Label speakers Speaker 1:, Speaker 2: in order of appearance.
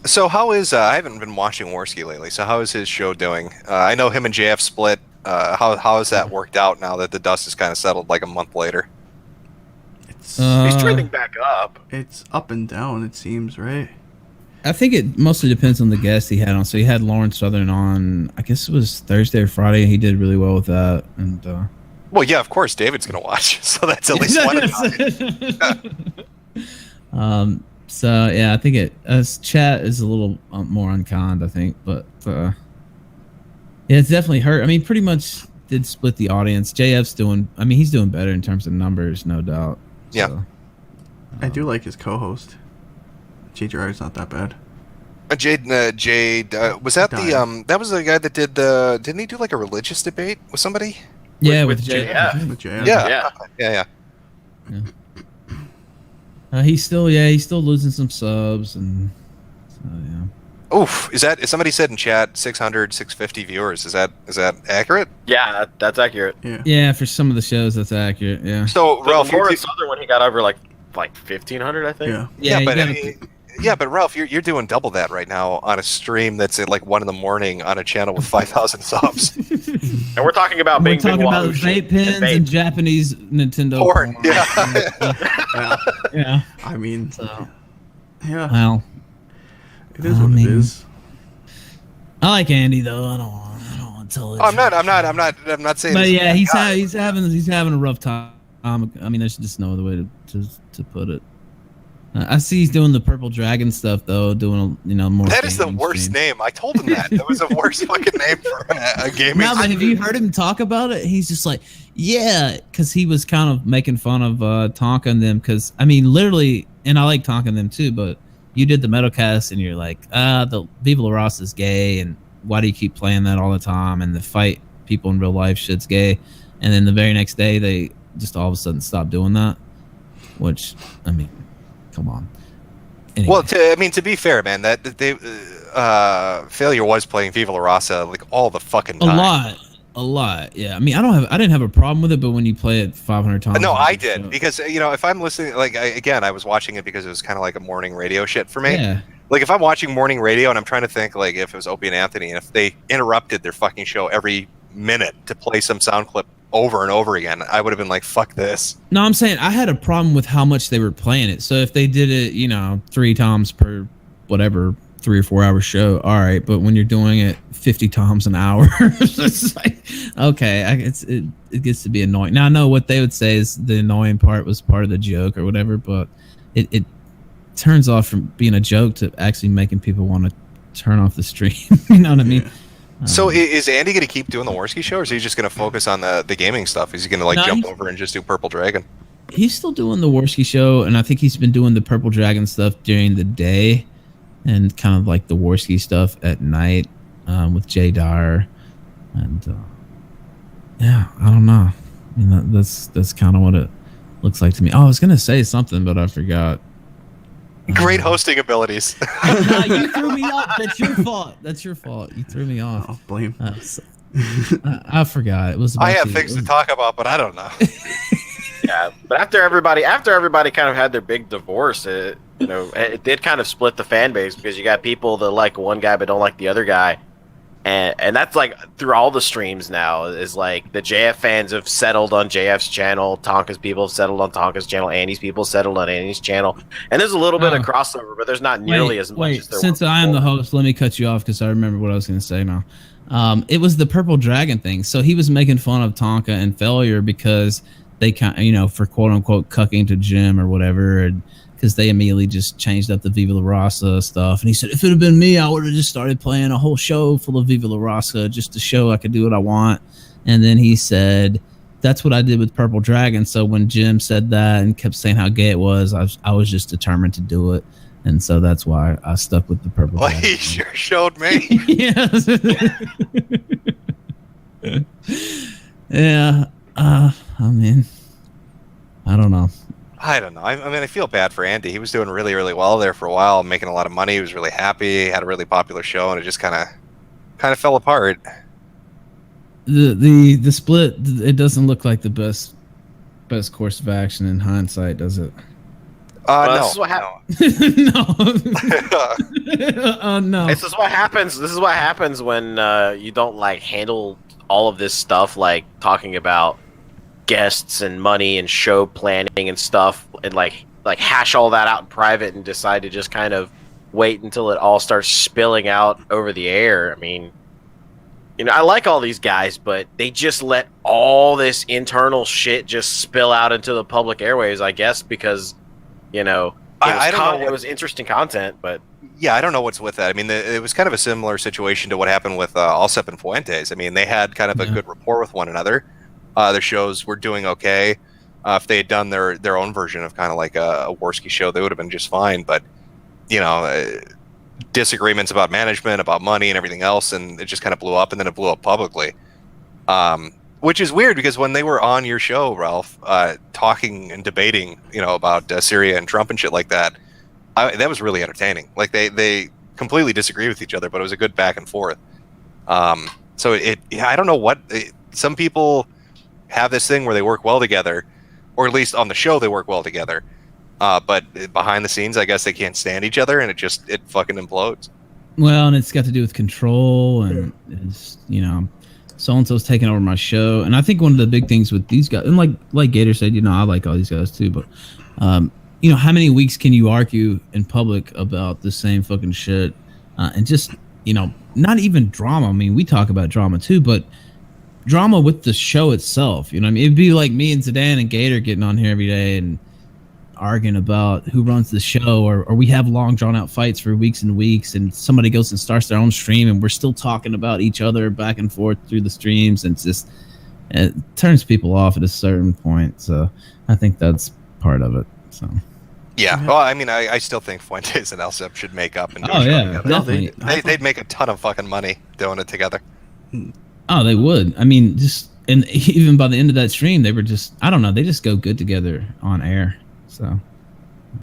Speaker 1: So how is I haven't been watching Worski lately. So how is his show doing? I know him and JF split. How has that worked out now that the dust is kind of settled like a month later?
Speaker 2: It's
Speaker 3: He's trending back up.
Speaker 2: it's up and down. It seems right.
Speaker 3: I think it mostly depends on the guest he had on. So he had Lauren Southern on, I guess it was Thursday or Friday, and he did really well with that. And
Speaker 1: Well, yeah, of course David's gonna watch, so that's at least one advantage.
Speaker 3: So yeah, I think chat is a little more unkind, I think, but yeah, it's definitely hurt. I mean, pretty much did split the audience. JF's doing, I mean, he's doing better in terms of numbers, no doubt.
Speaker 1: Yeah.
Speaker 3: So,
Speaker 2: I do like his co-host. Jade Gerard's not that bad.
Speaker 1: Jade, was that the that was the guy that did the? Didn't he do like a religious debate with somebody?
Speaker 3: yeah,
Speaker 4: with
Speaker 3: with
Speaker 4: JF.
Speaker 2: With JF.
Speaker 1: Yeah.
Speaker 3: He's still losing some subs, and so yeah.
Speaker 1: Oof, somebody said in chat 600, 650 viewers? Is that accurate?
Speaker 4: Yeah, that's accurate.
Speaker 2: Yeah.
Speaker 3: Yeah, for some of the shows, that's accurate. Yeah.
Speaker 1: So
Speaker 4: So
Speaker 1: Ralph,
Speaker 4: Lauren Southern when he got over like 1,500, I think.
Speaker 2: Yeah.
Speaker 1: yeah,
Speaker 3: you
Speaker 1: but
Speaker 3: gotta-
Speaker 1: but Ralph, you're doing double that right now on a stream that's at like 1 a.m. on a channel with 5,000 subs.
Speaker 4: And we're talking about
Speaker 3: We're
Speaker 4: being
Speaker 3: talking
Speaker 4: big
Speaker 3: about
Speaker 4: Wahoo
Speaker 3: vape
Speaker 4: shit.
Speaker 3: pens
Speaker 4: Vape.
Speaker 3: and Japanese Nintendo
Speaker 1: Porn,
Speaker 3: porn.
Speaker 1: yeah.
Speaker 2: Yeah.
Speaker 3: Yeah.
Speaker 2: I mean,
Speaker 3: So,
Speaker 2: yeah,
Speaker 3: well,
Speaker 2: it is
Speaker 3: I
Speaker 2: what
Speaker 3: mean-
Speaker 2: it is.
Speaker 3: I like Andy though. I don't want to tell it.
Speaker 1: Oh, I'm not saying.
Speaker 3: But
Speaker 1: this is
Speaker 3: yeah,
Speaker 1: a
Speaker 3: he's
Speaker 1: guy.
Speaker 3: he's having a rough time. I mean, there's just no other way to put it. I see he's doing the Purple Dragon stuff though, doing more.
Speaker 1: That is the
Speaker 3: gaming
Speaker 1: worst
Speaker 3: streams.
Speaker 1: name. I told him that. That was the worst fucking name for a gaming.
Speaker 3: No, but have you heard him talk about it? He's just like, yeah, because he was kind of making fun of Tonka and them. Because I mean, literally, and I like Tonka and them too. But you did the Metalcast, and you're like, the Viva La Rosa is gay, and why do you keep playing that all the time? And the fight people in real life shit's gay. And then the very next day, they just all of a sudden stopped doing that. Which, I mean, come on. Anyway.
Speaker 1: Well, to be fair, man, that they Failure was playing Viva La Rasa like all the fucking time.
Speaker 3: A lot. Yeah. I mean, I didn't have a problem with it, but when you play it 500 times,
Speaker 1: No, I did because if I'm listening, like I was watching it because it was kind of like a morning radio shit for me.
Speaker 3: Yeah.
Speaker 1: Like if I'm watching morning radio and I'm trying to think like if it was Opie and Anthony and if they interrupted their fucking show every minute to play some sound clip over and over again, I would have been like, fuck this.
Speaker 3: No, I'm saying I had a problem with how much they were playing it. So if they did it, 3 times per whatever 3 or 4 hour show, all right. But when you're doing it 50 times an hour, it's like, okay, it gets to be annoying. Now I know what they would say is the annoying part was part of the joke or whatever, but it turns off from being a joke to actually making people want to turn off the stream. You know what I mean?
Speaker 1: So is Andy going to keep doing the Worski show, or is he just going to focus on the gaming stuff? Is he going to
Speaker 3: No,
Speaker 1: jump over and just do Purple Dragon?
Speaker 3: He's still doing the Worski show, and I think he's been doing the Purple Dragon stuff during the day, and kind of like the Worski stuff at night with Jay Dyer, and yeah, I don't know. I mean, that's kind of what it looks like to me. Oh, I was gonna say something, but I forgot.
Speaker 1: Great hosting abilities.
Speaker 3: No, you threw me off. That's your fault. That's your fault. You threw me off.
Speaker 2: Oh, blame.
Speaker 3: I forgot. It was.
Speaker 1: I
Speaker 3: about
Speaker 1: have things to talk about, but I don't know.
Speaker 4: Yeah, but after everybody kind of had their big divorce, it did kind of split the fan base because you got people that like one guy but don't like the other guy, and that's like through all the streams now is like the JF fans have settled on JF's channel, Tonka's people have settled on Tonka's channel, Andy's people settled on Andy's channel, and there's a little bit of crossover, but there's not nearly as much as there
Speaker 3: since
Speaker 4: was
Speaker 3: I am the
Speaker 4: before.
Speaker 3: host, let me cut you off because I remember what I was going to say now. It was the Purple Dragon thing. So he was making fun of Tonka and Failure because they for quote unquote cucking to Jim or whatever, and because they immediately just changed up the Viva La Rosa stuff. And he said, if it had been me, I would have just started playing a whole show full of Viva La Rosa just to show I could do what I want. And then he said, that's what I did with Purple Dragon. So when Jim said that and kept saying how gay it was, I was just determined to do it. And so that's why I stuck with the Purple
Speaker 1: Well,
Speaker 3: Dragon.
Speaker 1: he sure showed me.
Speaker 3: Yes. Yeah. I mean, I don't know.
Speaker 1: I don't know. I mean, I feel bad for Andy. He was doing really, really well there for a while, making a lot of money. He was really happy. He had a really popular show, and it just kind of fell apart.
Speaker 3: The split, it doesn't look like the best course of action in hindsight, does it?
Speaker 4: This is what
Speaker 3: Oh no.
Speaker 4: This is what happens. This is what happens when you don't like handle all of this stuff, like talking about guests and money and show planning and stuff, and like hash all that out in private and decide to just kind of wait until it all starts spilling out over the air. I mean, you know, I like all these guys, but they just let all this internal shit just spill out into the public airwaves, I guess, because, you know,
Speaker 1: I don't know
Speaker 4: it was interesting content, but
Speaker 1: yeah, I don't know what's with that. I mean, it was kind of a similar situation to what happened with Allsup and Fuentes. I mean, they had kind of a good rapport with one another. Their shows were doing okay. If they had done their own version of kind of like a Worski show, they would have been just fine. But, you know, disagreements about management, about money and everything else, and it just kind of blew up, and then it blew up publicly. Which is weird because when they were on your show, Ralph, talking and debating, you know, about Syria and Trump and shit like that, that was really entertaining. Like they completely disagree with each other, but it was a good back and forth. So I don't know what some people have this thing where they work well together, or at least on the show they work well together. But behind the scenes, I guess they can't stand each other, and it fucking implodes.
Speaker 3: Well, and it's got to do with control, and it's, you know, so and so's taking over my show. And I think one of the big things with these guys, and like Gator said, you know, I like all these guys too, but you know, how many weeks can you argue in public about the same fucking shit? And just, you know, not even drama. I mean, we talk about drama too, but drama with the show itself. You know what I mean? It'd be like me and Zidane and Gator getting on here every day and arguing about who runs the show, or we have long drawn out fights for weeks and weeks, and somebody goes and starts their own stream and we're still talking about each other back and forth through the streams, and it turns people off at a certain point. So I think that's part of it. So
Speaker 1: yeah, well, I mean, I still think Fuentes and Allsup should make up and do a show together.
Speaker 3: Definitely.
Speaker 1: They'd make a ton of fucking money doing it together.
Speaker 3: Oh, they would. I mean, and even by the end of that stream, they were just, I don't know, they just go good together on air. So